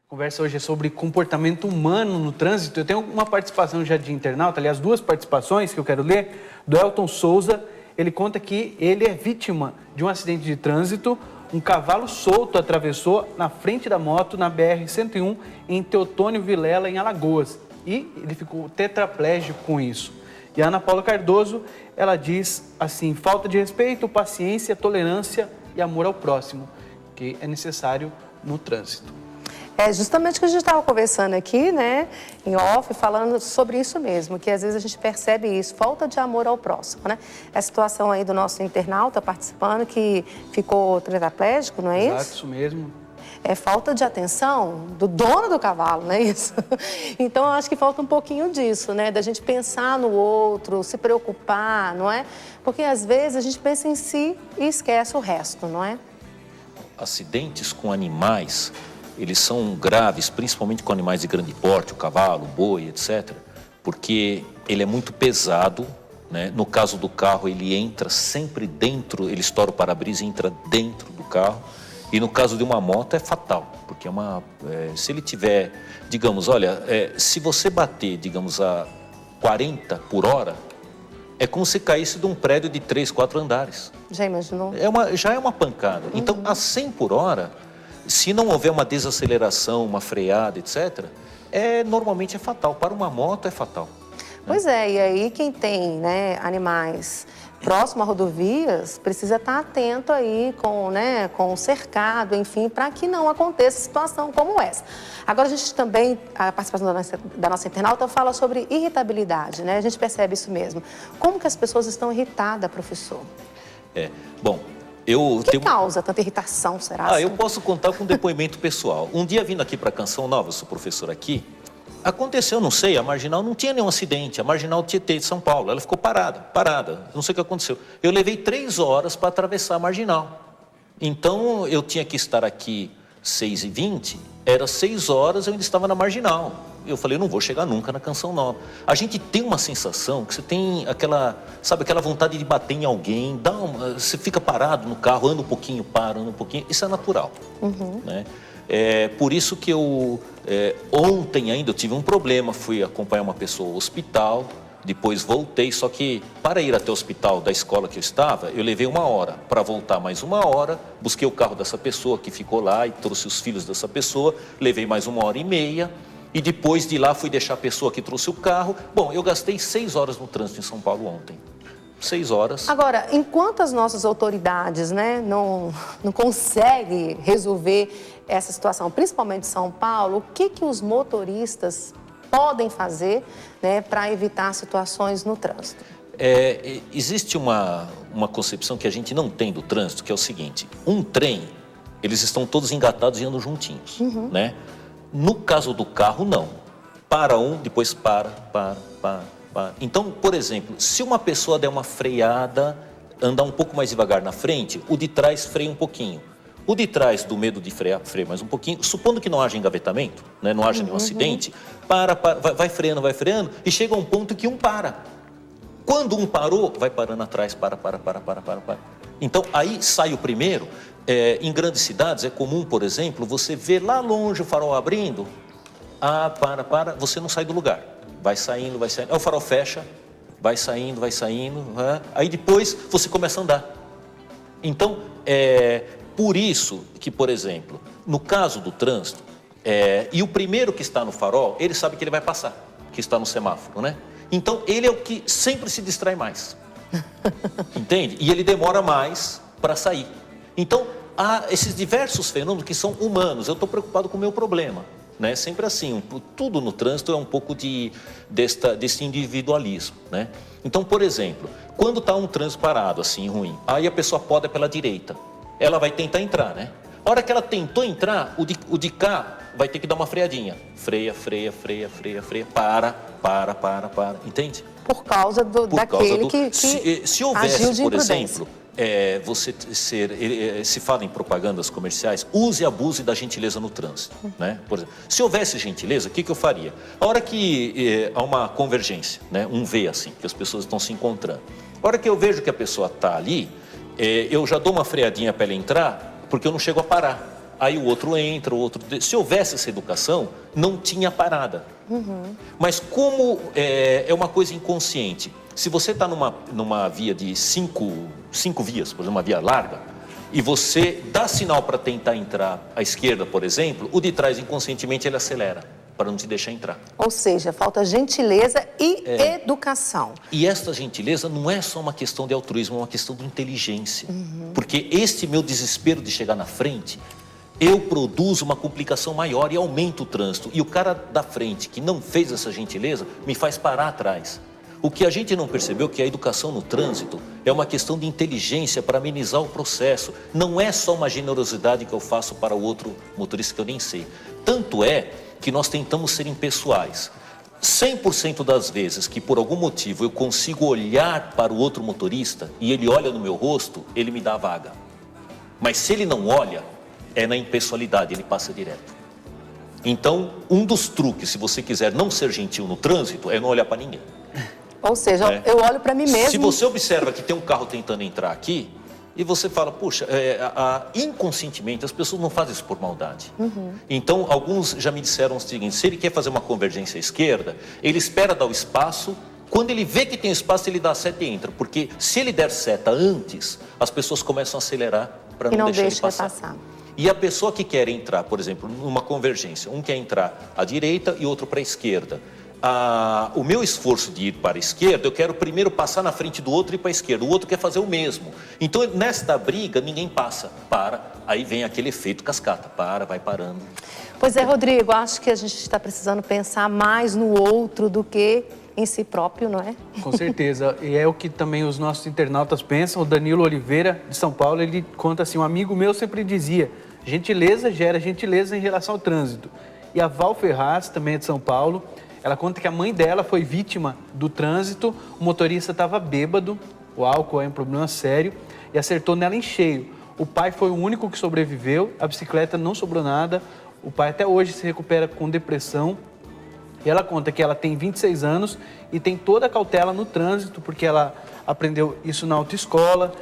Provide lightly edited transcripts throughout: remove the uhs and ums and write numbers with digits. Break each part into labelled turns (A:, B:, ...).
A: Conversa hoje é sobre comportamento humano no trânsito. Eu tenho uma participação já de internauta, aliás, duas participações que eu quero ler, do Elton Souza. Ele conta que ele é vítima de um acidente de trânsito. Um cavalo solto atravessou na frente da moto na BR-101 em Teotônio Vilela, em Alagoas. E ele ficou tetraplégico com isso. E a Ana Paula Cardoso, ela diz assim: falta de respeito, paciência, tolerância e amor ao próximo, que é necessário no trânsito.
B: É justamente o que a gente estava conversando aqui, né, em off, falando sobre isso mesmo, que às vezes a gente percebe isso, falta de amor ao próximo, né? A situação aí do nosso internauta participando que ficou tetraplégico, não é isso?
A: Exato, isso mesmo.
B: É falta de atenção do dono do cavalo, não é isso? Então, eu acho que falta um pouquinho disso, né? Da gente pensar no outro, se preocupar, não é? Porque às vezes a gente pensa em si e esquece o resto, não é?
C: Acidentes com animais, eles são graves, principalmente com animais de grande porte, o cavalo, o boi, etc. Porque ele é muito pesado, né? No caso do carro, ele entra sempre dentro, ele estoura o para-brisa e entra dentro do carro. E no caso de uma moto é fatal, porque se ele tiver, digamos, olha, se você bater, digamos, a 40 por hora, é como se caísse de um prédio de 3, 4 andares.
B: Já imaginou?
C: Já é uma pancada. Então, a 100 por hora, se não houver uma desaceleração, uma freada, etc., normalmente é fatal. Para uma moto é fatal.
B: Pois é, e aí quem tem, né, animais próximo a rodovias precisa estar atento aí com o cercado, enfim, para que não aconteça situação como essa. Agora a gente também, a participação da nossa internauta fala sobre irritabilidade, né? A gente percebe isso mesmo. Como que as pessoas estão irritadas, professor?
C: Bom,
B: O que causa tanta irritação, será?
C: Eu posso contar com um depoimento pessoal. Um dia vindo aqui para Canção Nova, eu sou professor aqui, aconteceu, não sei, a Marginal não tinha nenhum acidente, a Marginal Tietê de São Paulo, ela ficou parada, não sei o que aconteceu. Eu levei 3 horas para atravessar a Marginal. Então, eu tinha que estar aqui 6h20, era 6 horas, eu ainda estava na Marginal. Eu falei, eu não vou chegar nunca na Canção Nova. A gente tem uma sensação que você tem aquela vontade de bater em alguém, você fica parado no carro, anda um pouquinho, para, anda um pouquinho, isso é natural, né? Por isso que ontem ainda eu tive um problema, fui acompanhar uma pessoa ao hospital, depois voltei, só que para ir até o hospital da escola que eu estava, eu levei 1 hora, para voltar mais 1 hora, busquei o carro dessa pessoa que ficou lá e trouxe os filhos dessa pessoa, levei mais 1h30 e depois de lá fui deixar a pessoa que trouxe o carro. Bom, eu gastei 6 horas no trânsito em São Paulo ontem. 6 horas.
B: Agora, enquanto as nossas autoridades, né, não conseguem resolver essa situação, principalmente em São Paulo, o que os motoristas podem fazer, né, para evitar situações no trânsito?
C: Existe uma concepção que a gente não tem do trânsito, que é o seguinte: um trem, eles estão todos engatados e andam juntinhos, né? No caso do carro, não. Para um, depois para. Então, por exemplo, se uma pessoa der uma freada, andar um pouco mais devagar na frente, o de trás freia um pouquinho. O de trás, do medo de freia mais um pouquinho, supondo que não haja engavetamento, né, não haja nenhum acidente, vai freando, e chega a um ponto que um para. Quando um parou, vai parando atrás, para. Então, aí sai o primeiro. Em grandes cidades, é comum, por exemplo, você ver lá longe o farol abrindo, você não sai do lugar. Vai saindo, aí o farol fecha, vai saindo, aí depois você começa a andar. Então, por isso que, por exemplo, no caso do trânsito, e o primeiro que está no farol, ele sabe que ele vai passar, que está no semáforo, né? Então, ele é o que sempre se distrai mais, entende? E ele demora mais para sair. Então, há esses diversos fenômenos que são humanos. Eu estou preocupado com o meu problema, né? Sempre assim, tudo no trânsito é um pouco desse individualismo, né? Então, por exemplo, quando está um trânsito parado, assim, ruim, aí a pessoa poda pela direita, ela vai tentar entrar, né? A hora que ela tentou entrar, o de cá vai ter que dar uma freadinha. Freia, para, entende?
B: Por causa daquele que
C: se houvesse, por exemplo, se fala em propagandas comerciais, use e abuse da gentileza no trânsito, né? Por exemplo, se houvesse gentileza, o que eu faria? A hora que há uma convergência, né? Um V assim, que as pessoas estão se encontrando. A hora que eu vejo que a pessoa está ali, eu já dou uma freadinha para ela entrar, porque eu não chego a parar. aí o outro entra, o outro... Se houvesse essa educação, não tinha parada. Mas como é uma coisa inconsciente, se você está numa via de cinco vias, por exemplo, uma via larga, e você dá sinal para tentar entrar à esquerda, por exemplo, o de trás inconscientemente ele acelera, para não te deixar entrar.
B: Ou seja, falta gentileza e educação.
C: E esta gentileza não é só uma questão de altruísmo, é uma questão de inteligência. Porque este meu desespero de chegar na frente, eu produzo uma complicação maior e aumento o trânsito. E o cara da frente que não fez essa gentileza me faz parar atrás. O que a gente não percebeu é que a educação no trânsito é uma questão de inteligência para amenizar o processo. Não é só uma generosidade que eu faço para o outro motorista que eu nem sei. Tanto é que nós tentamos ser impessoais. 100% das vezes que por algum motivo eu consigo olhar para o outro motorista e ele olha no meu rosto, ele me dá a vaga. Mas se ele não olha, é na impessoalidade, ele passa direto. Então, um dos truques, se você quiser não ser gentil no trânsito, é não olhar para ninguém.
B: Ou seja, eu olho para mim mesmo.
C: Se você observa que tem um carro tentando entrar aqui, e você fala, puxa, inconscientemente as pessoas não fazem isso por maldade. Então, alguns já me disseram o seguinte, se ele quer fazer uma convergência à esquerda, ele espera dar o espaço, quando ele vê que tem espaço, ele dá a seta e entra. Porque se ele der seta antes, as pessoas começam a acelerar para não deixar ele passar. E a pessoa que quer entrar, por exemplo, numa convergência, um quer entrar à direita e outro para a esquerda. O meu esforço de ir para a esquerda, eu quero primeiro passar na frente do outro e ir para a esquerda. O outro quer fazer o mesmo. Então, nesta briga, ninguém passa. Aí vem aquele efeito cascata. Vai parando.
B: Pois é, Rodrigo, acho que a gente está precisando pensar mais no outro do que em si próprio, não é?
A: Com certeza. E é o que também os nossos internautas pensam. O Danilo Oliveira, de São Paulo, ele conta assim, um amigo meu sempre dizia, gentileza gera gentileza em relação ao trânsito. E a Val Ferraz, também é de São Paulo, ela conta que a mãe dela foi vítima do trânsito, o motorista estava bêbado, o álcool é um problema sério, e acertou nela em cheio. O pai foi o único que sobreviveu, a bicicleta não sobrou nada, o pai até hoje se recupera com depressão. E ela conta que ela tem 26 anos e tem toda a cautela no trânsito, porque ela aprendeu isso na autoescola,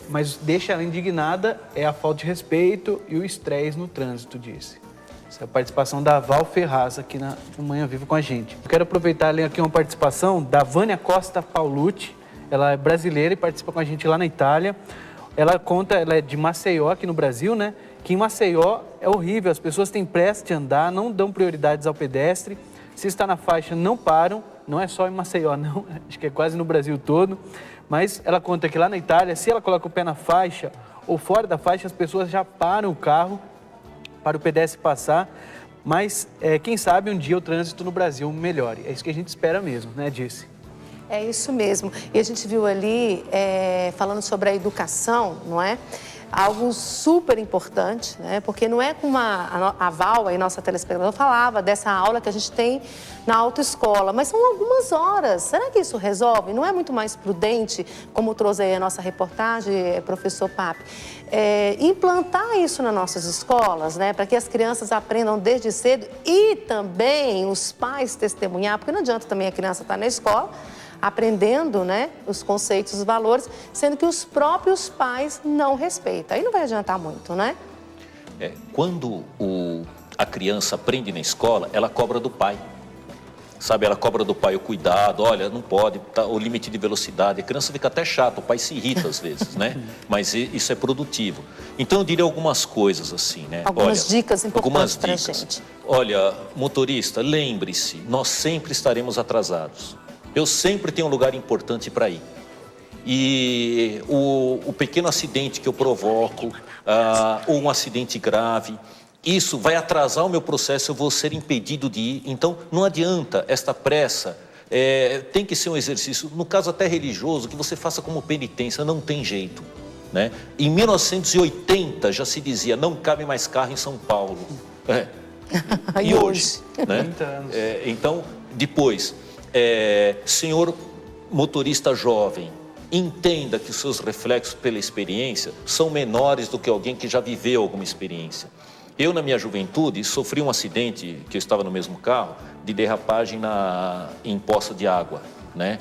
A: mas deixa ela indignada é a falta de respeito e o estresse no trânsito, disse. Essa é a participação da Val Ferraz aqui na Manhã Viva com a gente. Eu quero aproveitar e ler aqui uma participação da Vânia Costa Paulucci. Ela é brasileira e participa com a gente lá na Itália. Ela conta, ela é de Maceió, aqui no Brasil, né? Que em Maceió é horrível, as pessoas têm pressa de andar, não dão prioridades ao pedestre. Se está na faixa, não param. Não é só em Maceió, não. Acho que é quase no Brasil todo. Mas ela conta que lá na Itália, se ela coloca o pé na faixa ou fora da faixa, as pessoas já param o carro para o pedestre passar, mas quem sabe um dia o trânsito no Brasil melhore. É isso que a gente espera mesmo, né, Disse?
B: É isso mesmo. E a gente viu ali, falando sobre a educação, não é? Algo super importante, né? Porque não é como a Val, aí nossa telespectadora, falava dessa aula que a gente tem na autoescola, mas são algumas horas. Será que isso resolve? Não é muito mais prudente, como trouxe aí a nossa reportagem, professor Pape, implantar isso nas nossas escolas, né? Para que as crianças aprendam desde cedo e também os pais testemunhar, porque não adianta também a criança estar na escola aprendendo, né, os conceitos, os valores, sendo que os próprios pais não respeitam. Aí não vai adiantar muito, né?
C: Quando a criança aprende na escola, ela cobra do pai. Sabe, ela cobra do pai o cuidado, olha, não pode, tá, o limite de velocidade. A criança fica até chata, o pai se irrita às vezes, né? Mas isso é produtivo. Então eu diria algumas coisas assim, né?
B: Algumas dicas importantes para a gente.
C: Olha, motorista, lembre-se, nós sempre estaremos atrasados. Eu sempre tenho um lugar importante para ir. E o pequeno acidente que eu provoco, ou um acidente grave, isso vai atrasar o meu processo, eu vou ser impedido de ir. Então, não adianta esta pressa, tem que ser um exercício, no caso até religioso, que você faça como penitência, não tem jeito. Né? Em 1980 já se dizia, não cabe mais carro em São Paulo. E hoje? Né?
A: 30 anos.
C: Então, depois... senhor motorista jovem, entenda que os seus reflexos pela experiência são menores do que alguém que já viveu alguma experiência. Eu, na minha juventude, sofri um acidente, que eu estava no mesmo carro, de derrapagem em poça de água, né?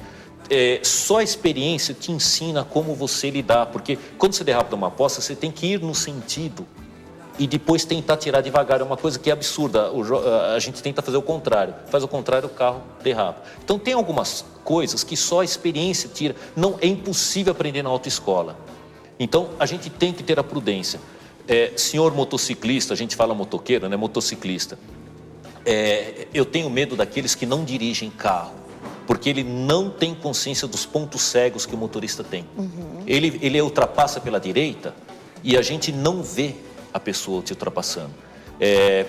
C: Só a experiência te ensina como você lidar, porque quando você derrapa numa poça, você tem que ir no sentido. e depois tentar tirar devagar. É uma coisa que é absurda. A gente tenta fazer o contrário. Faz o contrário, o carro derrapa. Então, tem algumas coisas que só a experiência tira. Não, é impossível aprender na autoescola. Então, a gente tem que ter a prudência. Senhor motociclista, a gente fala motoqueiro, né? Motociclista. Eu tenho medo daqueles que não dirigem carro, porque ele não tem consciência dos pontos cegos que o motorista tem. Ele ultrapassa pela direita e a gente não vê a pessoa te ultrapassando.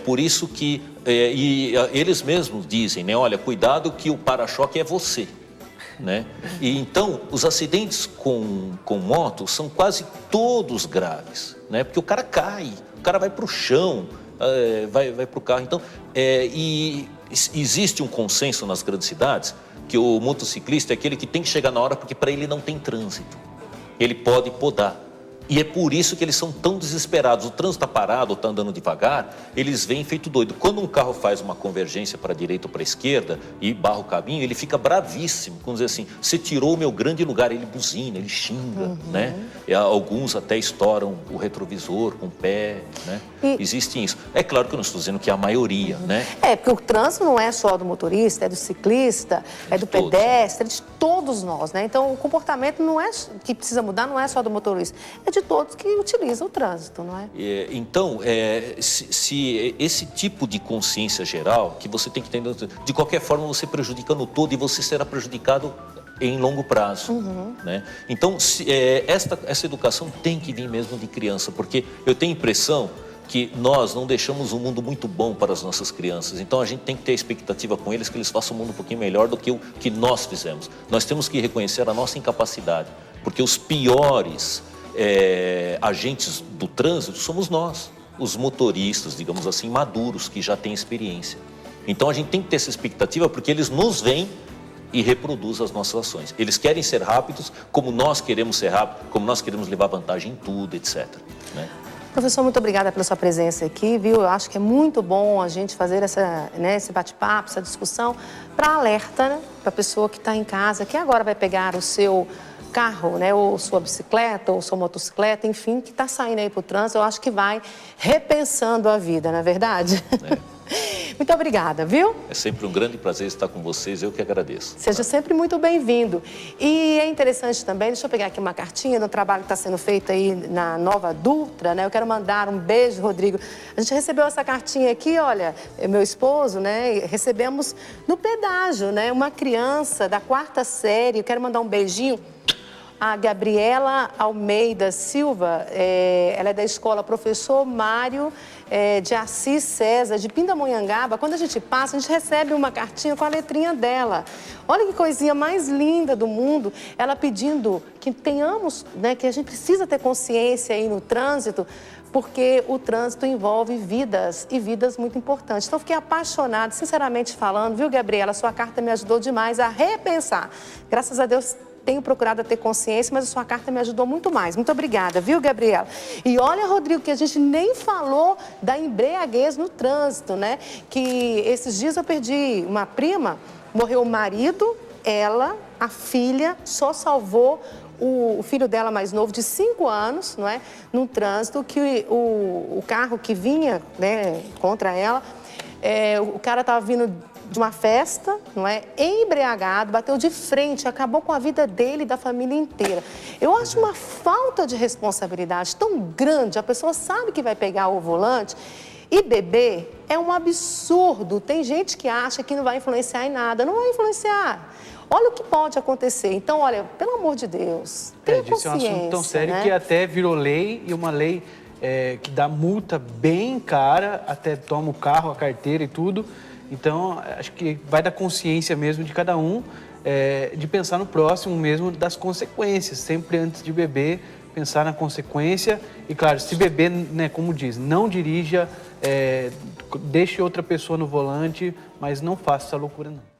C: Por isso que eles mesmos dizem, né? Olha, cuidado que o para-choque é você. Né? E então, os acidentes com moto são quase todos graves, né? Porque o cara cai, o cara vai para o chão, vai para o carro. Então, e existe um consenso nas grandes cidades que o motociclista é aquele que tem que chegar na hora, porque para ele não tem trânsito. Ele pode podar. E é por isso que eles são tão desesperados. O trânsito está parado ou está andando devagar, eles vêm feito doido. Quando um carro faz uma convergência para a direita ou para a esquerda e barra o caminho, ele fica bravíssimo. Vamos dizer assim, você tirou o meu grande lugar, ele buzina, ele xinga, né? E alguns até estouram o retrovisor com o pé, né? Existe isso. É claro que eu não estou dizendo que é a maioria, né?
B: Porque o trânsito não é só do motorista, é do ciclista, é do pedestre, é de todos nós, né? Então, o comportamento não é que precisa mudar, não é só do motorista, é de todos que utilizam o trânsito, não é?
C: Então, se esse tipo de consciência geral, que você tem que ter, de qualquer forma você prejudica no todo e você será prejudicado em longo prazo, né? Então, essa educação tem que vir mesmo de criança, porque eu tenho a impressão que nós não deixamos um mundo muito bom para as nossas crianças. Então, a gente tem que ter a expectativa com eles que eles façam um mundo um pouquinho melhor do que o que nós fizemos. Nós temos que reconhecer a nossa incapacidade, porque os piores agentes do trânsito somos nós, os motoristas, digamos assim, maduros, que já têm experiência. Então, a gente tem que ter essa expectativa, porque eles nos veem e reproduzem as nossas ações. Eles querem ser rápidos, como nós queremos ser rápidos, como nós queremos levar vantagem em tudo, etc., né?
B: Professor, muito obrigada pela sua presença aqui, viu? Eu acho que é muito bom a gente fazer esse bate-papo, essa discussão, para alerta, né? Para a pessoa que está em casa, que agora vai pegar o seu carro, né? Ou sua bicicleta, ou sua motocicleta, enfim, que está saindo aí para o trânsito, eu acho que vai repensando a vida, não é verdade? Muito obrigada, viu?
C: É sempre um grande prazer estar com vocês, eu que agradeço.
B: Seja sempre muito bem-vindo. E é interessante também, deixa eu pegar aqui uma cartinha do trabalho que está sendo feito aí na Nova Dutra, né? Eu quero mandar um beijo, Rodrigo. A gente recebeu essa cartinha aqui, olha, meu esposo, né? Recebemos no pedágio, né? Uma criança da 4ª série, eu quero mandar um beijinho. A Gabriela Almeida Silva, ela é da escola Professor Mário de Assis César, de Pindamonhangaba. Quando a gente passa, a gente recebe uma cartinha com a letrinha dela. Olha que coisinha mais linda do mundo. Ela pedindo que tenhamos, né, que a gente precisa ter consciência aí no trânsito, porque o trânsito envolve vidas e vidas muito importantes. Então, fiquei apaixonada, sinceramente falando, viu, Gabriela? Sua carta me ajudou demais a repensar. Graças a Deus, tenho procurado ter consciência, mas a sua carta me ajudou muito mais. Muito obrigada, viu, Gabriela? E olha, Rodrigo, que a gente nem falou da embriaguez no trânsito, né? Que esses dias eu perdi uma prima, morreu o marido, ela, a filha, só salvou o filho dela mais novo, de 5 anos, não é? Num trânsito que o carro que vinha, né, contra ela, o cara estava vindo de uma festa, não é? Embriagado, bateu de frente, acabou com a vida dele e da família inteira. Eu acho uma falta de responsabilidade tão grande. A pessoa sabe que vai pegar o volante e beber é um absurdo. Tem gente que acha que não vai influenciar em nada. Não vai influenciar. Olha o que pode acontecer. Então, olha, pelo amor de Deus, tenha consciência.
A: Isso é um assunto tão sério,
B: né?
A: que até virou lei, e uma lei que dá multa bem cara, até toma o carro, a carteira e tudo. Então, acho que vai da consciência mesmo de cada um, de pensar no próximo mesmo, das consequências. Sempre antes de beber, pensar na consequência. E, claro, se beber, né, como diz, não dirija, deixe outra pessoa no volante, mas não faça essa loucura, não.